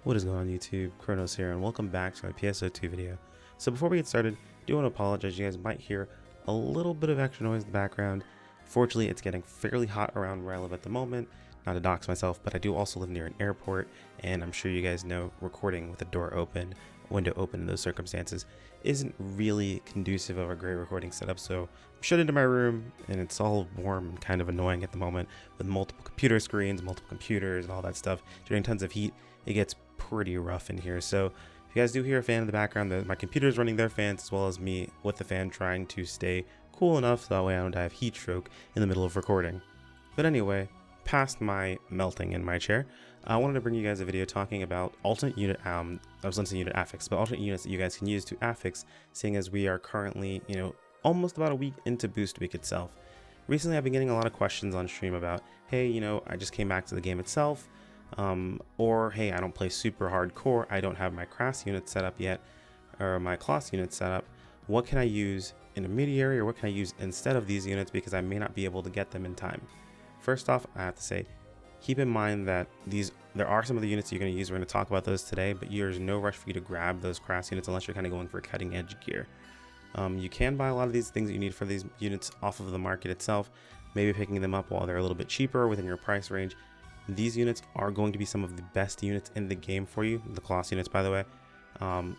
What is going on YouTube? Chronos here and welcome back to my PSO2 video. So before we get started, I do want to apologize. You guys might hear a little bit of extra noise in the background. Fortunately, it's getting fairly hot around where I live at the moment. Not to dox myself, but I do also live near an airport, and I'm sure you guys know recording with the door open, window open in those circumstances isn't really conducive of a great recording setup. So I'm shut into my room and it's all warm and kind of annoying at the moment with multiple computer screens, multiple computers and all that stuff. During tons of heat, it gets pretty rough in here. So if you guys do hear a fan in the background, my computer is running their fans as well as me with the fan trying to stay cool enough so that way I don't have heat stroke in the middle of recording. But anyway, past my melting in my chair, I wanted to bring you guys a video talking about alternate unit, I was going to say unit affix, but alternate units that you guys can use to affix, seeing as we are currently, almost about a week into Boost Week itself. Recently, I've been getting a lot of questions on stream about, hey, I just came back to the game itself, or hey, I don't play super hardcore, I don't have my Crass unit set up yet, or my Klauz unit set up. What can I use intermediary, or what can I use instead of these units because I may not be able to get them in time? First off, I have to say, keep in mind that there are some of the units you're going to use. We're going to talk about those today, but there's no rush for you to grab those Crass units unless you're kind of going for cutting edge gear. You can buy a lot of these things that you need for these units off of the market itself, maybe picking them up while they're a little bit cheaper within your price range. These units are going to be some of the best units in the game for you, the Klauz units, by the way.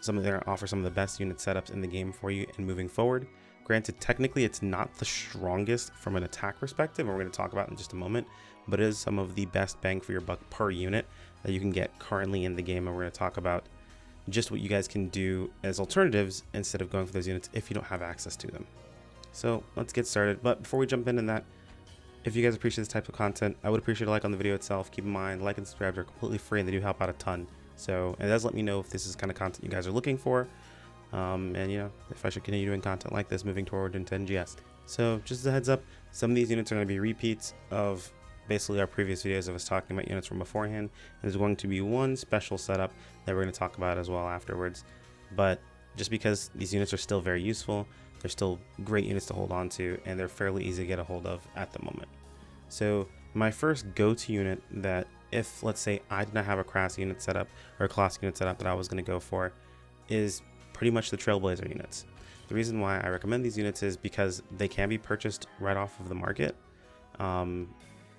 Some of them offer some of the best unit setups in the game for you and moving forward. Granted, technically it's not the strongest from an attack perspective, and we're going to talk about in just a moment, but it is some of the best bang for your buck per unit that you can get currently in the game, and we're going to talk about just what you guys can do as alternatives instead of going for those units if you don't have access to them. So let's get started, but before we jump into that, if you guys appreciate this type of content, I would appreciate a like on the video itself. Keep in mind, like and subscribe are completely free and they do help out a ton. So it does let me know if this is kind of content you guys are looking for. And if I should continue doing content like this moving forward into NGS. So just as a heads up, some of these units are going to be repeats of basically our previous videos of us talking about units from beforehand. And there's going to be one special setup that we're going to talk about as well afterwards. But just because these units are still very useful, they're still great units to hold on to, and they're fairly easy to get a hold of at the moment. So my first go-to unit that if, let's say, I did not have a Crass unit setup or a Klauz unit setup that I was going to go for is pretty much the Trailblazer units. The reason why I recommend these units is because they can be purchased right off of the market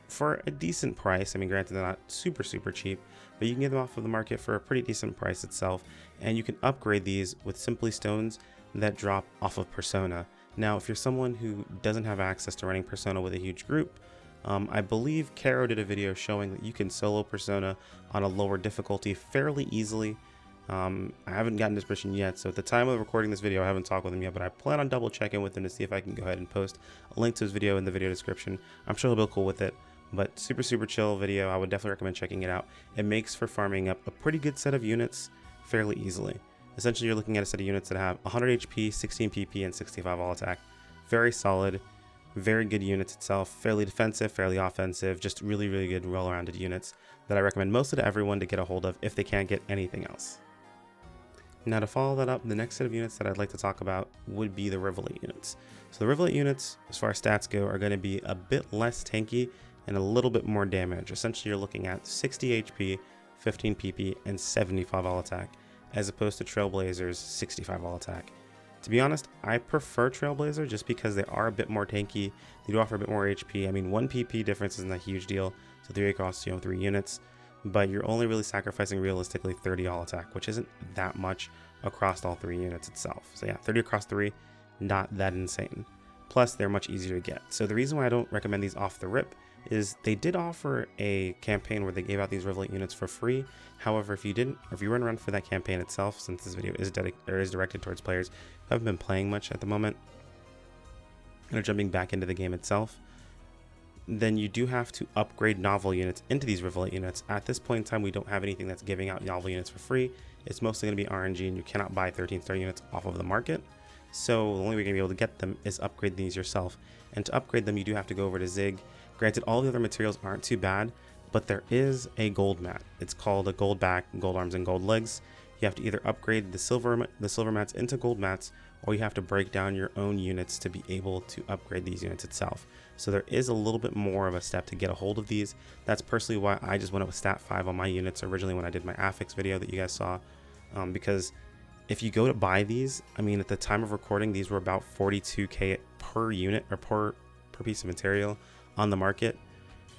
for a decent price. I mean, granted, they're not super cheap, but you can get them off of the market for a pretty decent price itself, and you can upgrade these with simply stones that drop off of Persona. Now, if you're someone who doesn't have access to running Persona with a huge group, I believe Caro did a video showing that you can solo Persona on a lower difficulty fairly easily. I haven't gotten this permission yet, so at the time of recording this video I haven't talked with him yet, but I plan on double checking with him to see if I can go ahead and post a link to his video in the video description. I'm sure he'll be cool with it, but super chill video. I would definitely recommend checking it out. It makes for farming up a pretty good set of units fairly easily. Essentially, you're looking at a set of units that have 100 HP, 16 PP, and 65 all attack. Very solid, very good units itself, fairly defensive, fairly offensive, just really good well-rounded units that I recommend mostly to everyone to get a hold of if they can't get anything else. Now, to follow that up, the next set of units that I'd like to talk about would be the Rivoli Units. So the Rivoli Units, as far as stats go, are going to be a bit less tanky and a little bit more damage. Essentially, you're looking at 60 HP, 15 PP, and 75 all attack, as opposed to Trailblazer's 65 all attack. To be honest, I prefer Trailblazer just because they are a bit more tanky. They do offer a bit more HP. I mean, 1 PP difference isn't a huge deal, so 3 across 3 units. But you're only really sacrificing realistically 30 all attack, which isn't that much across all 3 units itself. So yeah, 30 across 3, not that insane. Plus, they're much easier to get. So the reason why I don't recommend these off the rip is they did offer a campaign where they gave out these Rivoli units for free. However, if you weren't around for that campaign itself, since this video is directed towards players who haven't been playing much at the moment, and are jumping back into the game itself, then you do have to upgrade novel units into these Rivoli units. At this point in time, we don't have anything that's giving out novel units for free. It's mostly going to be RNG, and you cannot buy 13-star units off of the market. So the only way you're going to be able to get them is upgrade these yourself. And to upgrade them, you do have to go over to Zig. Granted, all the other materials aren't too bad, but there is a gold mat. It's called a gold back, gold arms, and gold legs. You have to either upgrade the silver mats into gold mats, or you have to break down your own units to be able to upgrade these units itself. So there is a little bit more of a step to get a hold of these. That's personally why I just went up with stat 5 on my units originally when I did my affix video that you guys saw, because if you go to buy these, I mean, at the time of recording, these were about 42k per unit or per piece of material on the market,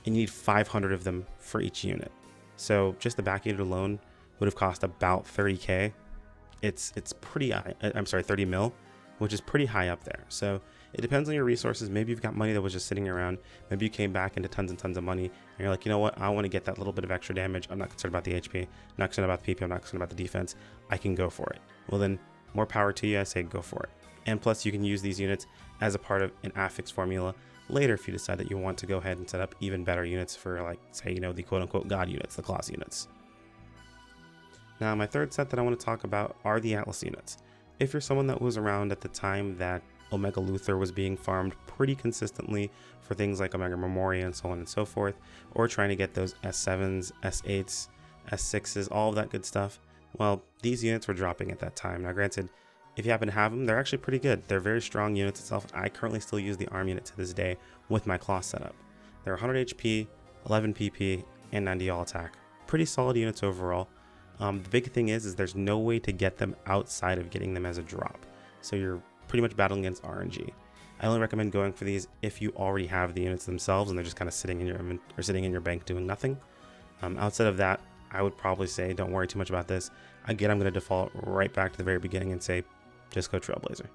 and you need 500 of them for each unit. So just the back unit alone would have cost about 30k. It's pretty high. I'm sorry, 30 mil, which is pretty high up there. So it depends on your resources. Maybe you've got money that was just sitting around. Maybe you came back into tons and tons of money, and you're like, you know what? I want to get that little bit of extra damage. I'm not concerned about the HP. I'm not concerned about the PP. I'm not concerned about the defense. I can go for it. Well, then more power to you. I say go for it. And plus, you can use these units as a part of an affix formula later if you decide that you want to go ahead and set up even better units for, like, say, you know, the quote-unquote god units, the Klauz units. Now, my third set that I want to talk about are the Atlas units. If you're someone that was around at the time that Omega Luthor was being farmed pretty consistently for things like Omega Memoria and so on and so forth, or trying to get those S7s, S8s, S6s, all of that good stuff, well, these units were dropping at that time. Now, granted, if you happen to have them, they're actually pretty good. They're very strong units itself. I currently still use the ARM unit to this day with my Klauz setup. They're 100 HP, 11 PP, and 90 all attack. Pretty solid units overall. The big thing is there's no way to get them outside of getting them as a drop. So you're pretty much battling against RNG. I only recommend going for these if you already have the units themselves and they're just kind of sitting in your bank doing nothing. Outside of that, I would probably say don't worry too much about this. Again, I'm going to default right back to the very beginning and say just go Trailblazer.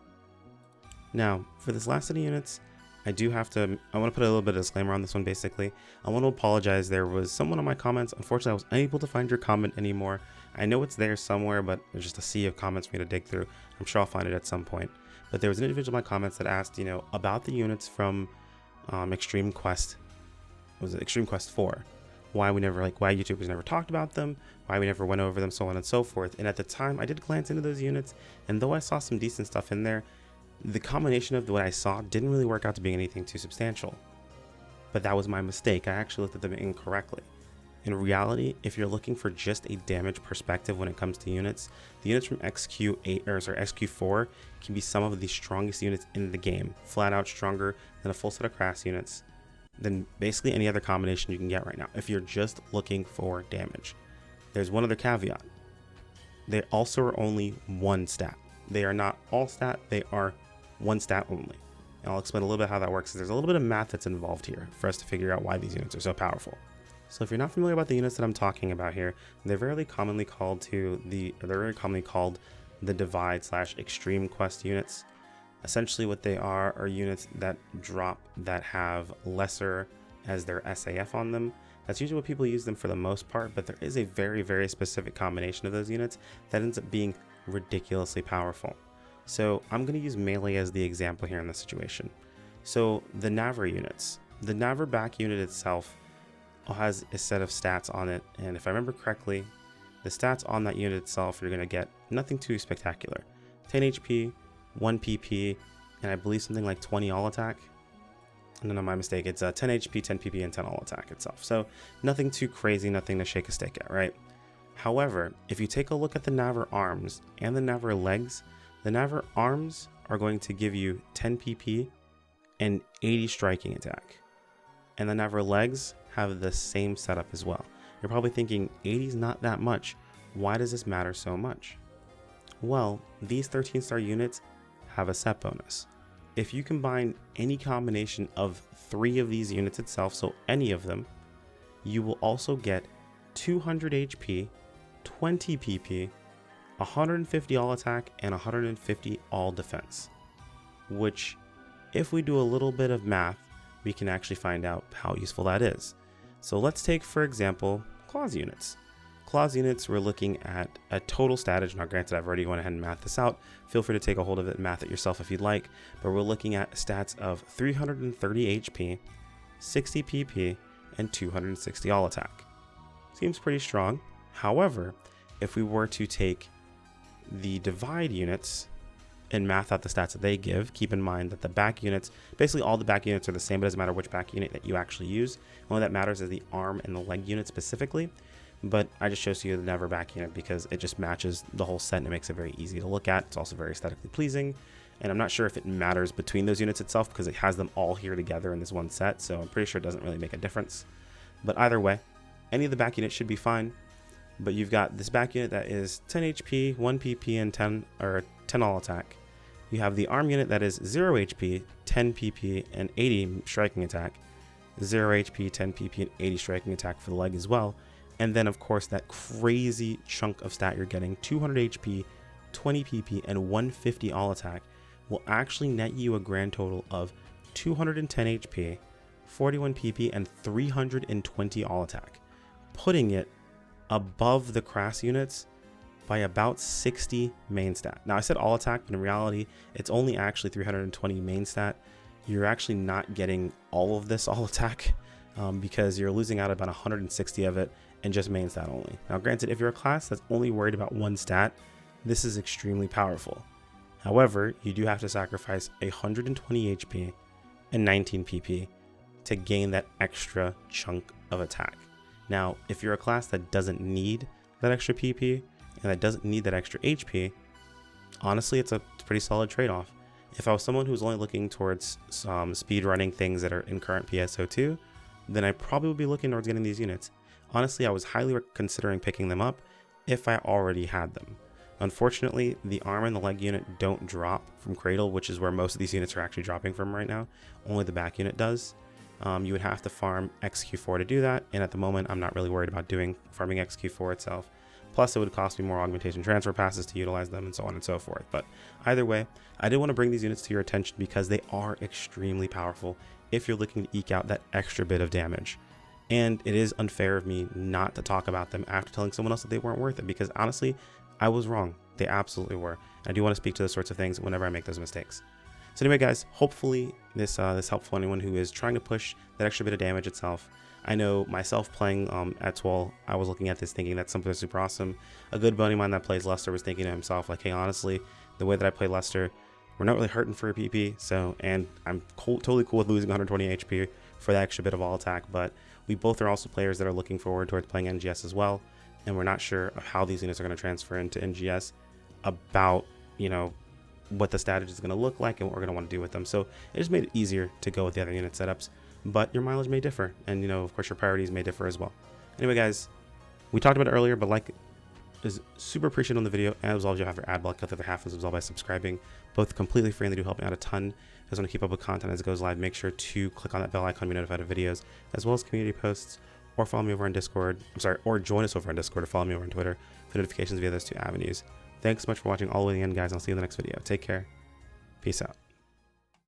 Now, for this last set of units, I want to put a little bit of disclaimer on this one. Basically, I want to apologize. There was someone on my comments. Unfortunately, I was unable to find your comment anymore. I know it's there somewhere, but there's just a sea of comments for me to dig through. I'm sure I'll find it at some point. But there was an individual in my comments that asked, you know, about the units from Extreme Quest 4. Why YouTubers never talked about them, why we never went over them, so on and so forth. And at the time, I did glance into those units, and though I saw some decent stuff in there, the combination of what I saw didn't really work out to being anything too substantial. But that was my mistake. I actually looked at them incorrectly. In reality, if you're looking for just a damage perspective when it comes to units, the units from XQ4 can be some of the strongest units in the game, flat out stronger than a full set of crass units, than basically any other combination you can get right now, if you're just looking for damage. There's one other caveat. They also are only one stat. They are not all stat, they are one stat only. And I'll explain a little bit how that works. There's a little bit of math that's involved here for us to figure out why these units are so powerful. So if you're not familiar about the units that I'm talking about here, they're very commonly called the Divide/Extreme Quest units. Essentially what they are units that drop that have lesser as their SAF on them. That's usually what people use them for the most part, but there is a very, very specific combination of those units that ends up being ridiculously powerful. So I'm going to use melee as the example here in this situation. So the Navar units. The Navar back unit itself has a set of stats on it, and if I remember correctly, the stats on that unit itself, you're going to get nothing too spectacular. 10 HP, 1 PP, and I believe something like 20 all attack. No, my mistake. It's 10 HP, 10 PP, and 10 all attack itself. So nothing too crazy, nothing to shake a stick at, right? However, if you take a look at the Navar arms and the Navar legs, the Navar arms are going to give you 10 PP and 80 striking attack. And the Navar legs have the same setup as well. You're probably thinking 80 is not that much. Why does this matter so much? Well, these 13-star units have a set bonus. If you combine any combination of 3 of these units itself, so any of them, you will also get 200 HP, 20 PP, 150 all attack, and 150 all defense. Which, if we do a little bit of math, we can actually find out how useful that is. So let's take, for example, Klauz units. Klauz units, we're looking at a total statage. Now granted, I've already went ahead and mathed this out. Feel free to take a hold of it and math it yourself if you'd like. But we're looking at stats of 330 HP, 60 PP, and 260 all attack. Seems pretty strong. However, if we were to take the Divide units and math out the stats that they give, keep in mind that the back units, basically all the back units are the same. It doesn't matter which back unit that you actually use. Only that matters is the arm and the leg unit specifically. But I just chose you the Navar back unit because it just matches the whole set and it makes it very easy to look at. It's also very aesthetically pleasing. And I'm not sure if it matters between those units itself because it has them all here together in this one set, so I'm pretty sure it doesn't really make a difference. But either way, any of the back units should be fine. But you've got this back unit that is 10 HP, 1 PP, and 10 all attack. You have the arm unit that is 0 HP, 10 PP, and 80 striking attack. 0 HP, 10 PP, and 80 striking attack for the leg as well. And then, of course, that crazy chunk of stat you're getting, 200 HP, 20 PP, and 150 all attack, will actually net you a grand total of 210 HP, 41 PP, and 320 all attack, putting it above the crass units by about 60 main stat. Now I said all attack, but in reality it's only actually 320 main stat. You're actually not getting all of this all attack because you're losing out about 160 of it in just main stat only. Now granted, if you're a class that's only worried about one stat, this is extremely powerful. However, you do have to sacrifice 120 HP and 19 PP to gain that extra chunk of attack. Now, if you're a class that doesn't need that extra PP and that doesn't need that extra HP, honestly, it's a pretty solid trade-off. If I was someone who's only looking towards some speed running things that are in current PSO2, then I probably would be looking towards getting these units. Honestly, I was highly considering picking them up if I already had them. Unfortunately, the arm and the leg unit don't drop from Cradle, which is where most of these units are actually dropping from right now. Only the back unit does. You would have to farm XQ4 to do that, and at the moment I'm not really worried about farming XQ4 itself. Plus it would cost me more augmentation transfer passes to utilize them and so on and so forth. But either way, I did want to bring these units to your attention because they are extremely powerful if you're looking to eke out that extra bit of damage. And it is unfair of me not to talk about them after telling someone else that they weren't worth it, because honestly, I was wrong. They absolutely were. I do want to speak to those sorts of things whenever I make those mistakes. So anyway, guys, hopefully this helpful anyone who is trying to push that extra bit of damage itself. I know myself playing at 12, I was looking at this thinking that's something super awesome. A good buddy of mine that plays Lester was thinking to himself, like, hey, honestly, the way that I play Lester, we're not really hurting for a PP, so, and I'm totally cool with losing 120 HP for that extra bit of all attack, but we both are also players that are looking forward towards playing NGS as well, and we're not sure of how these units are going to transfer into NGS, about, you know, what the strategy is going to look like and what we're going to want to do with them. So it just made it easier to go with the other unit setups, but your mileage may differ, and you know, of course, your priorities may differ as well. Anyway, guys, we talked about it earlier, but like is super appreciated on the video, and as always, you have your ad block. The other half is resolved by subscribing, both completely free, and they do help me out a ton. If you guys want to keep up with content as it goes live, make sure to click on that bell icon to be notified of videos, as well as community posts, or follow me over on Discord. Or join us over on Discord, or follow me over on Twitter for notifications via those two avenues. Thanks so much for watching all the way to the end, guys. I'll see you in the next video. Take care. Peace out.